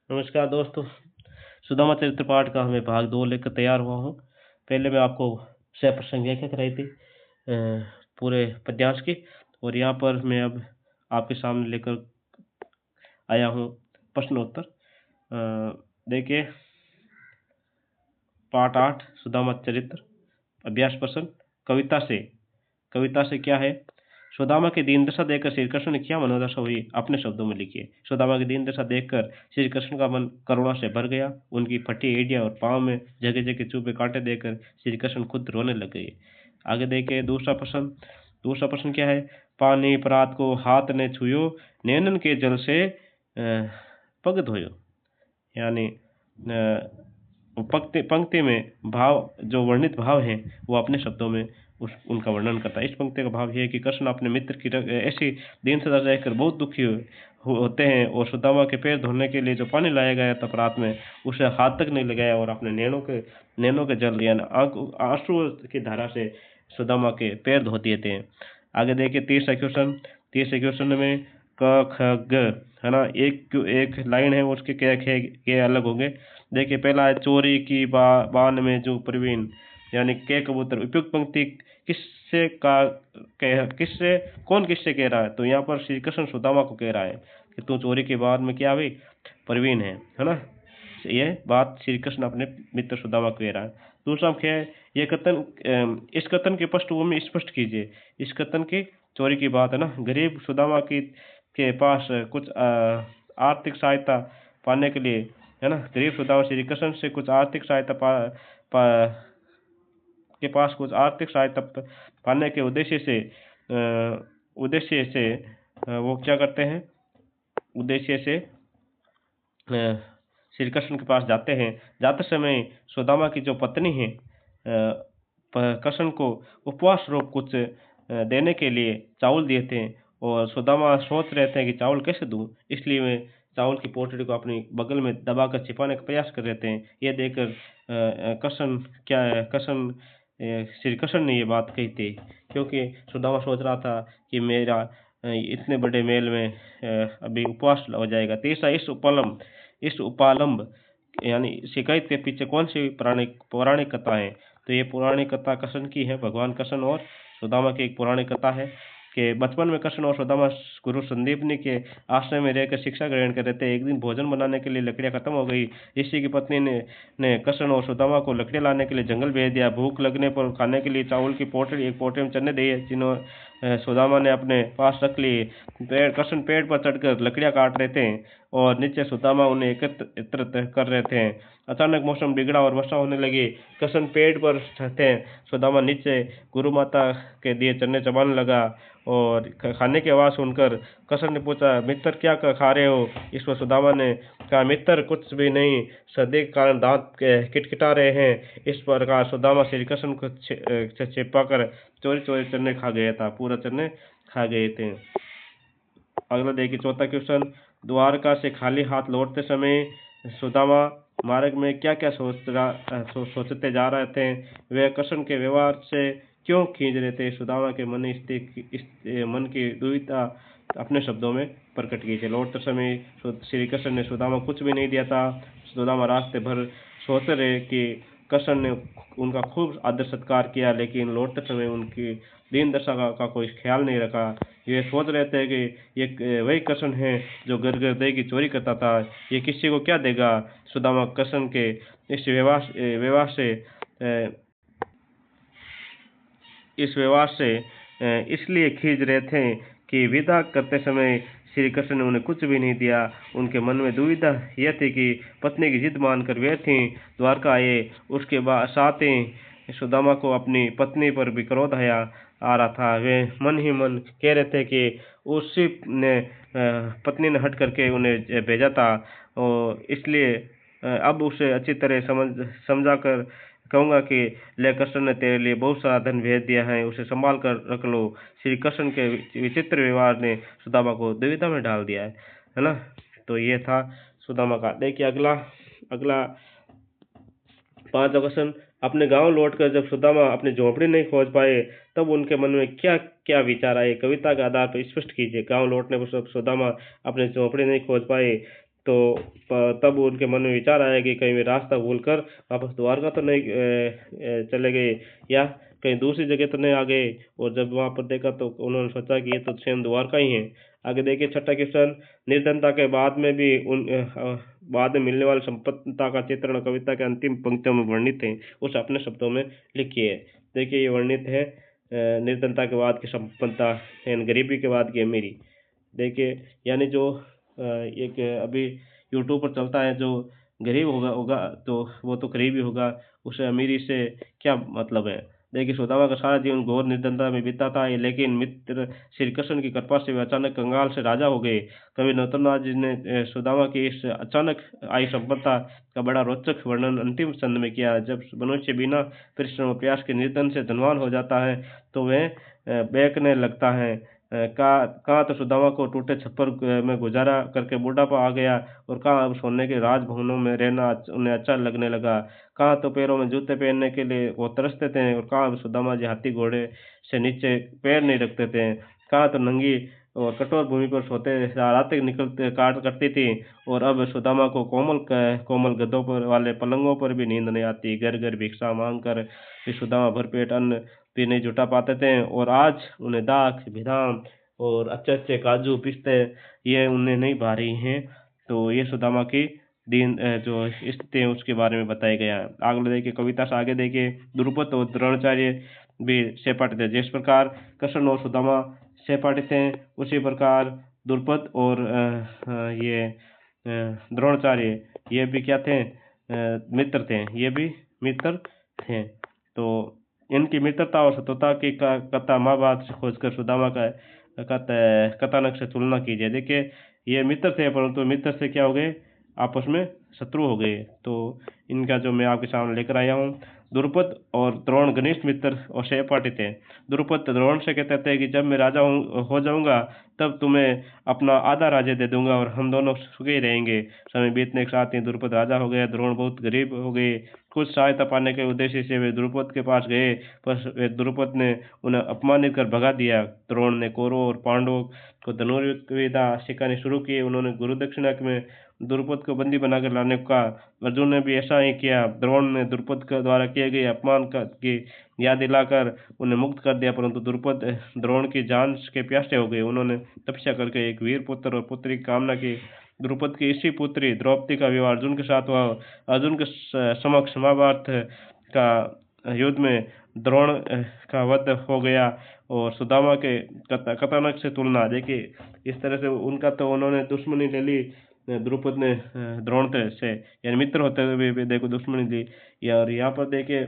नमस्कार दोस्तों। सुदामा चरित्र पाठ का मैं भाग 2 लेकर तैयार हुआ हूँ। पहले मैं आपको सह-प्रसंग व्याख्या कराई थी पूरे पद्यांश की, और यहाँ पर मैं अब आपके सामने लेकर आया हूँ प्रश्नोत्तर। देखिए, पाठ 8 सुदामा चरित्र, अभ्यास प्रश्न। कविता से क्या है? सुदामा की दीन दशा देखकर श्री कृष्ण ने क्या मनोदशा हुई, अपने शब्दों में लिखिए। सुदामा की दीन दशा देखकर श्री कृष्ण का मन करुणा से भर गया। उनकी फटी एड़ियां और पांव में जगह जगह चुभे कांटे देखकर श्री कृष्ण खुद रोने लग गए। आगे देखिए दूसरा प्रश्न क्या है? पानी परात को हाथ ने छुयो, नैनन के जल से पग धोयो। यानी पंक्ति में भाव, जो वर्णित भाव है वो अपने शब्दों में उनका वर्णन करता है। इस पंक्ति का भाव यह है कि कृष्ण अपने मित्र की ऐसी दीन सजा देखकर बहुत दुखी होते हैं, और सुदामा के पैर धोने के लिए जो पानी लाया गया था प्रात में, उसे हाथ तक नहीं लगाया और अपने नैनों के जल यानी आंसू की धारा से सुदामा के पैर धो दिए थे। आगे देखिए तीसरे क्वेश्चन में क ख ग है ना, एक लाइन है, उसके क्या अलग होंगे। देखिए, पहला है चोरी की बान में जो प्रवीण, यानी के कबूतर। उपयुक्त पंक्ति किससे किससे कह रहा है? तो यहाँ पर श्री कृष्ण सुदामा को कह रहा है कि तू चोरी के बाद में क्या हुई, प्रवीण है ना। ये बात श्री कृष्ण अपने मित्र सुदामा को कह रहा है। दूसरा क्या है? ये कथन, इस कथन की पृष्ठभूमि स्पष्ट कीजिए। इस कथन की चोरी की बात है ना। गरीब सुदामा के पास कुछ आर्थिक सहायता पाने के लिए, है ना, गरीब सुदामा श्री कृष्ण से कुछ आर्थिक सहायता के पास कुछ आर्थिक सहायता पाने के उद्देश्य से वो क्या करते हैं? उद्देश्य से श्री कृष्ण के पास जाते हैं। जाते समय सुदामा की जो पत्नी है, कृष्ण को उपवास रूप कुछ देने के लिए चावल दिए थे, और सुदामा सोच रहे थे कि चावल कैसे दूं, इसलिए वे चावल की पोटली को अपनी बगल में दबाकर छिपाने का प्रयास कर रहे थे। ये देखकर श्री कृष्ण ने ये बात कही थी, क्योंकि सुदामा सोच रहा था कि मेरा इतने बड़े मेल में अभी उपवास हो जाएगा। तीसरा, इस उपालंब यानी शिकायत के पीछे कौन सी पौराणिक कथा है? तो ये पौराणिक कथा कृष्ण की है। भगवान कृष्ण और सुदामा की एक पौराणिक कथा है कि बचपन में कृष्ण और सुदामा गुरु संदीपनी के आश्रम में रहकर शिक्षा ग्रहण कर रहे थे। एक दिन भोजन बनाने के लिए लकड़ियां खत्म हो गई। ऋषि की पत्नी ने कृष्ण और सुदामा को लकड़ियां लाने के लिए जंगल भेज दिया। भूख लगने पर खाने के लिए चावल की पोटली, एक पोटली में चने दिए, जिन्होंने सुदामा ने अपने पास रख ली। कृष्ण पेड़ पर चढ़कर लकड़ियां काट रहे थे और नीचे सुदामा उन्हें एकत्रित कर रहे थे। अचानक मौसम बिगड़ा और वर्षा होने लगी। कृष्ण पेड़ पर थे, सुदामा नीचे गुरु माता के दिए चने चबाने लगा, और खाने की आवाज़ सुनकर कृष्ण ने पूछा, मित्र क्या खा रहे हो? इस पर सुदामा ने कहा, मित्र कुछ भी नहीं, सर्दी के कारण दांत किटकिटा रहे हैं। इस प्रकार सुदामा श्री कृष्ण को छिपा कर चोरी चोरी चने खा गया था, पूरा चने खा गए थे। अगला देखिए, चौथा क्वेश्चन। द्वारका से खाली हाथ लौटते समय सुदामा मार्ग में क्या क्या सोचते जा रहे थे? वे कृष्ण के व्यवहार से क्यों खींच रहे थे? सुदामा के मन की दुविधा अपने शब्दों में प्रकट कीजिए। लौटते समय श्री कृष्ण ने सुदामा कुछ भी नहीं दिया था। सुदामा रास्ते भर सोचते रहे कि कृष्ण ने उनका खूब आदर सत्कार किया, लेकिन लौटते समय उनकी दीन दशा का कोई ख्याल नहीं रखा। ये सोच रहे थे कि ये वही कृष्ण है जो घर घर दही की चोरी करता था, ये किसी को क्या देगा। सुदामा कृष्ण के इस व्यवहार से इसलिए खींच रहे थे कि विदा करते समय श्री कृष्ण ने उन्हें कुछ भी नहीं दिया। उनके मन में दुविधा यह थी कि पत्नी की जिद मानकर वे थी द्वारका आए। उसके बाद साथ ही सुदामा को अपनी पत्नी पर भी क्रोध आ रहा था। वे मन ही मन कह रहे थे कि उसी ने पत्नी ने हट करके उन्हें भेजा था, और इसलिए अब उसे अच्छी तरह समझा कर कहूँगा कि ले, कृष्ण ने तेरे लिए बहुत सारा धन भेज दिया है, उसे संभाल कर रख लो। श्री कृष्ण के विचित्र व्यवहार ने सुदामा को दुविधा में डाल दिया है ना। तो ये था सुदामा का। देखिए, अगला 5 क्वेश्चन। अपने गांव लौटकर जब सुदामा अपनी झोपड़ी नहीं खोज पाए, तब उनके मन में क्या क्या विचार आए? कविता के आधार पर स्पष्ट कीजिए। गांव लौटने पर सुदामा अपनी झोपड़ी नहीं खोज पाए, तो तब उनके मन में विचार आया कि कहीं वे रास्ता भूलकर वापस द्वारका तो नहीं चले गए, या कहीं दूसरी जगह तो नहीं आ गए। और जब वहां पर देखा तो उन्होंने सोचा कि ये तो स्वयं द्वारका ही है। आगे देखिए छठा क्वेश्चन, निर्धनता के बाद में भी बाद में मिलने वाली संपन्नता का चित्रण कविता के अंतिम पंक्तियों में वर्णित है, उसे अपने शब्दों में लिखिए। देखिए ये वर्णित है निर्धनता के बाद की संपन्नता यानी गरीबी के बाद की अमीरी। देखिए यानी जो एक अभी यूट्यूब पर चलता है, जो गरीब होगा होगा तो वो तो गरीब ही होगा, उसे अमीरी से क्या मतलब है। देखिए सुदामा का सारा जीवन घोर निर्धनता में बीता था, लेकिन मित्र श्री कृष्ण की कृपा से वे अचानक कंगाल से राजा हो गए। कवि नरोत्तमनाथ जी ने सुदामा की इस अचानक आई संपन्नता का बड़ा रोचक वर्णन अंतिम छंद में किया। जब मनुष्य बिना परिश्रम और प्रयास के निर्धन से धनवान हो जाता है तो वह बेकने लगता है। कहाँ तो सुदामा को टूटे छप्पर में गुजारा करके बुढ़ापा आ गया, और कहाँ अब सोने के राजभवनों में रहना उन्हें अच्छा लगने लगा। कहाँ तो पैरों में जूते पहनने के लिए वो तरसते थे, और कहाँ अब सुदामा जी हाथी घोड़े से नीचे पैर नहीं रखते थे। कहाँ तो नंगी और कठोर भूमि पर सोते रातें निकलते काट करती थी, और अब सुदामा को कोमल गद्दों पर वाले पलंगों पर भी नींद नहीं आती। घर घर भिक्षा मांग कर भी सुदामा भरपेट अन्न भी नहीं जुटा पाते थे, और आज उन्हें दाख बादाम और अच्छे अच्छे काजू पिस्ते ये उन्हें नहीं भा रही हैं। तो ये सुदामा की जो स्थिति है उसके बारे में बताया गया है। आगे देखिए कविता से आगे देखिए, द्रुपद और द्रोणाचार्य भी सहपाठी थे। जिस प्रकार कृष्ण और सुदामा सहपाठी थे, उसी प्रकार द्रुपद और ये द्रोणाचार्य ये भी क्या थे, मित्र थे। ये भी मित्र थे। तो इनकी मित्रता और शत्रुता की कथा महाभारत से खोजकर सुदामा का कथानक से तुलना कीजिए। देखिए ये मित्र थे, परंतु मित्र से क्या हो गए, आपस में शत्रु हो गए। तो इनका जो मैं आपके सामने लेकर आया हूँ, द्रुपद और द्रोण घनिष्ठ मित्र और सहपाठी थे। द्रुपद द्रोण से कहते थे कि जब मैं राजा हो जाऊंगा तब तुम्हें अपना आधा राज्य दे दूंगा और हम दोनों सुखी रहेंगे। समय बीतने के साथ ही द्रुपद राजा हो गया, द्रोण बहुत गरीब हो गए। कुछ सहायता पाने के उद्देश्य से वे द्रुपद के पास गए, पर द्रुपद ने उन्हें अपमानित कर भगा दिया। द्रोण ने कौरवों और पांडवों को धनुर्विद्या सिखानी शुरू की। उन्होंने गुरु दक्षिणा में द्रुपद को बंदी बनाकर लाने को कहा। अर्जुन ने भी ऐसा ही किया। द्रोण ने द्रुपद के द्वारा किए गए अपमान की याद दिलाकर उन्हें मुक्त कर दिया, परंतु द्रुपद द्रोण की जान के प्यासे हो गए। उन्होंने तपस्या करके एक वीर पुत्र और पुत्री की कामना की। द्रुपद की इसी पुत्री द्रौपदी का विवाह अर्जुन के साथ हुआ। अर्जुन के समक्ष महाभारत का युद्ध में द्रोण का वध हो गया। और सुदामा के कथानक से तुलना देखिए, इस तरह से उनका तो उन्होंने दुश्मनी ले ली। द्रुपद ने द्रोण से यानी मित्र होते हुए भी देखो दुश्मनी ली। और यहाँ पर देखिए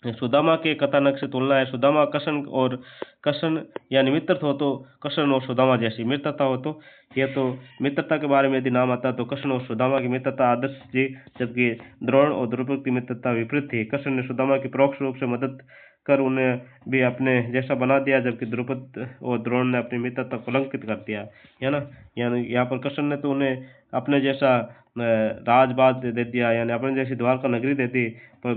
सुदामा के कथानक से तुलना है। सुदामा कृष्ण यानी मित्र हो तो कृष्ण और सुदामा जैसी मित्रता हो, तो ये तो मित्रता के बारे में यदि नाम आता तो कृष्ण और सुदामा की मित्रता आदर्श थी, जबकि द्रोण और द्रुपद की मित्रता विपरीत थी। कृष्ण ने सुदामा की परोक्ष रूप से मदद कर उन्हें भी अपने जैसा बना दिया, जबकि द्रुपद और द्रोण ने अपनी मित्रता को कलंकित कर दिया, है ना। यानी यहाँ पर कृष्ण ने तो उन्हें अपने जैसा राजबाग दे दिया, यानी अपने जैसी द्वारका नगरी दे दी, पर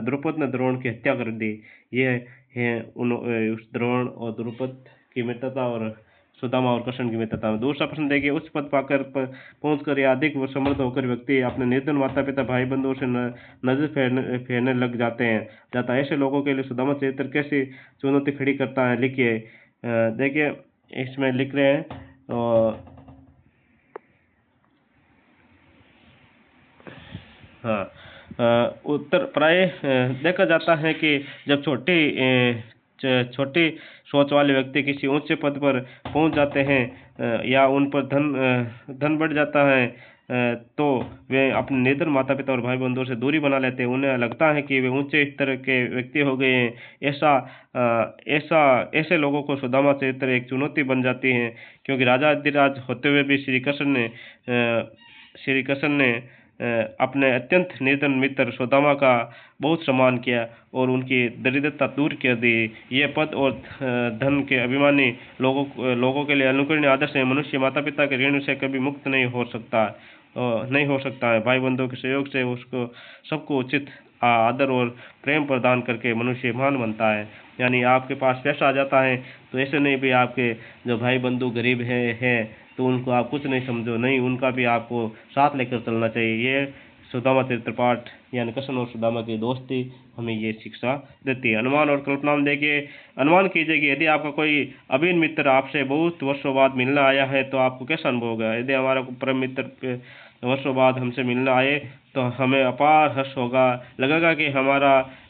द्रुपद ने द्रोण की हत्या कर दी। ये है उस द्रोण और द्रुपद की मित्रता और सुदामा और कृष्ण की मित्रता में। दूसरा प्रश्न देखिए, उच्च पद पाकर पहुंचकर या अधिक समृद्ध होकर व्यक्ति अपने निर्धन माता पिता भाई बंधुओं से नजर फेरने लग जाता है। ऐसे लोगों के लिए सुदामा चरित्र कैसी चुनौती खड़ी करता है, लिखिए। देखिए इसमें लिख रहे हैं हाँ, उत्तर प्राय देखा जाता है कि जब छोटी सोच वाले व्यक्ति किसी ऊंचे पद पर पहुंच जाते हैं या उन पर धन बढ़ जाता है, तो वे अपने निर्धन माता पिता और भाई बंधुओं से दूरी बना लेते हैं। उन्हें लगता है कि वे ऊंचे स्तर के व्यक्ति हो गए हैं। ऐसे लोगों को सुदामा चरित्र एक चुनौती बन जाती है, क्योंकि राजा अधिराज होते हुए भी श्री कृष्ण ने अपने अत्यंत निर्धन मित्र सुदामा का बहुत सम्मान किया और उनकी दरिद्रता दूर कर दी। ये पद और धन के अभिमानी लोगों के लिए अनुकरणीय आदर्श है। मनुष्य माता पिता के ऋण से कभी मुक्त नहीं हो सकता है। भाई बंधुओं के सहयोग से उसको सबको उचित आदर और प्रेम प्रदान करके मनुष्य महान बनता है। यानी आपके पास पैसा आ जाता है तो ऐसे नहीं भी आपके जो भाई बंधु गरीब है तो तो उनको आप कुछ नहीं समझो, नहीं उनका भी आपको साथ लेकर चलना चाहिए। ये सुदामा चरित्र पाठ यानी कृष्ण और सुदामा की दोस्ती हमें ये शिक्षा देती है। अनुमान और कल्पना में देखिए, अनुमान कीजिए कि यदि आपका कोई अभिन्न मित्र आपसे बहुत वर्षों बाद मिलने आया है तो आपको कैसा अनुभव होगा। यदि हमारा परम मित्र वर्षों बाद हमसे मिलने आए तो हमें अपार हर्ष होगा, लगेगा कि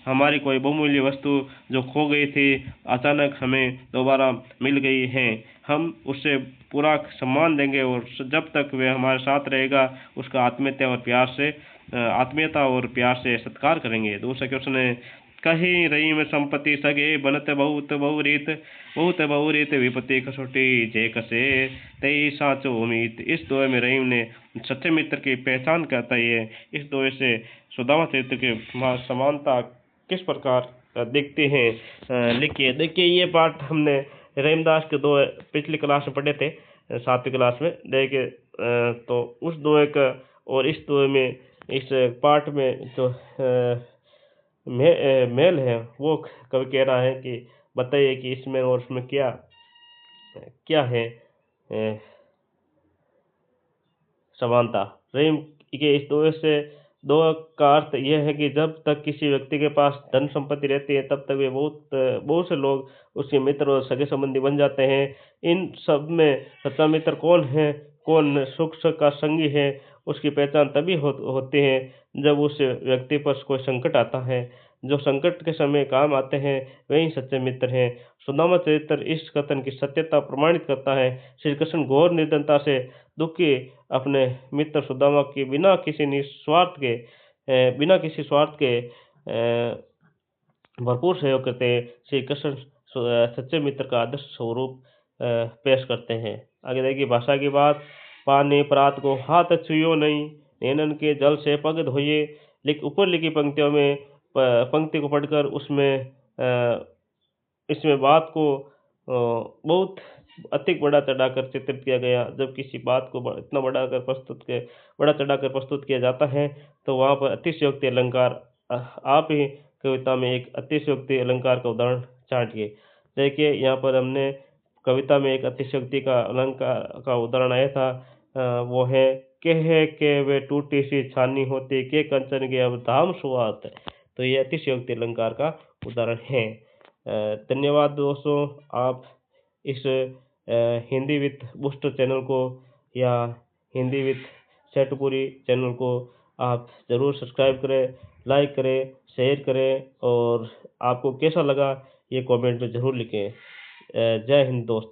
हमारी कोई बहुमूल्य वस्तु जो खो गई थी अचानक हमें दोबारा मिल गई है। हम उससे पूरा सम्मान देंगे और जब तक वह हमारे साथ रहेगा उसका आत्मीयता और प्यार से सत्कार करेंगे। दूसरा क्वेश्चन है, कहीं रहीम संपत्ति सगे बनत बहुत बहुरीत विपत्ति कसोटी जय कसे तई साचो उम्मीद। इस दोहे में रहीम ने सच्चे मित्र की पहचान कहता है। इस दोहे से सुदामा चरित्र के समानता किस प्रकार दिखते हैं लिखिए। देखिए ये पाठ हमने रहीमदास के दोहे पिछली क्लास में पढ़े थे, 7वीं क्लास में। देखिए तो उस दोहे का और इस दोहे में इस पाठ में जो मेल है वो कवि कह रहा है कि बताइए कि इसमें और उसमें क्या क्या है समानता। रहीम के इस दोहे से दो का अर्थ यह है कि जब तक किसी व्यक्ति के पास धन संपत्ति रहती है तब तक वे बहुत से लोग उसके मित्र और सगे संबंधी बन जाते हैं। इन सब में सच्चा मित्र कौन है, कौन सुख का संगी है, उसकी पहचान तभी होती है जब उस व्यक्ति पर कोई संकट आता है। जो संकट के समय काम आते हैं वही सच्चे मित्र हैं। सुदामा चरित्र इस कथन की सत्यता प्रमाणित करता है। श्री कृष्ण घोर निर्धनता से दुखी अपने मित्र सुदामा की बिना किसी स्वार्थ के भरपूर सहयोग करते हैं। श्री कृष्ण सच्चे मित्र का आदर्श स्वरूप पेश करते हैं। आगे देखिए भाषा की बात, पानी प्रात को हाथ छुयो नहीं, नैनन के जल से पग धोइए। ऊपर लिखी पंक्तियों में पंक्ति को पढ़कर इसमें बात को बहुत अधिक बढ़ा चढ़ाकर चित्रित किया गया। जब किसी बात को इतना बढ़ा चढ़ाकर प्रस्तुत किया जाता है तो वहाँ पर अतिशयोक्ति अलंकार, आप ही कविता में एक अतिशयोक्ति अलंकार का उदाहरण छांटिए। देखिए यहाँ पर हमने कविता में एक अतिशयोक्ति का अलंकार का उदाहरण आया था, वो है के वे टूटी सी छानी होती के कंचन के अब धाम सुहात। तो ये अतिशयोक्ति अलंकार का उदाहरण है। धन्यवाद दोस्तों। आप इस हिंदी विथ बूस्टर चैनल को या हिंदी विथ सेटपुरी चैनल को आप ज़रूर सब्सक्राइब करें, लाइक करें, शेयर करें और आपको कैसा लगा ये कमेंट में ज़रूर लिखें। जय हिंद दोस्त।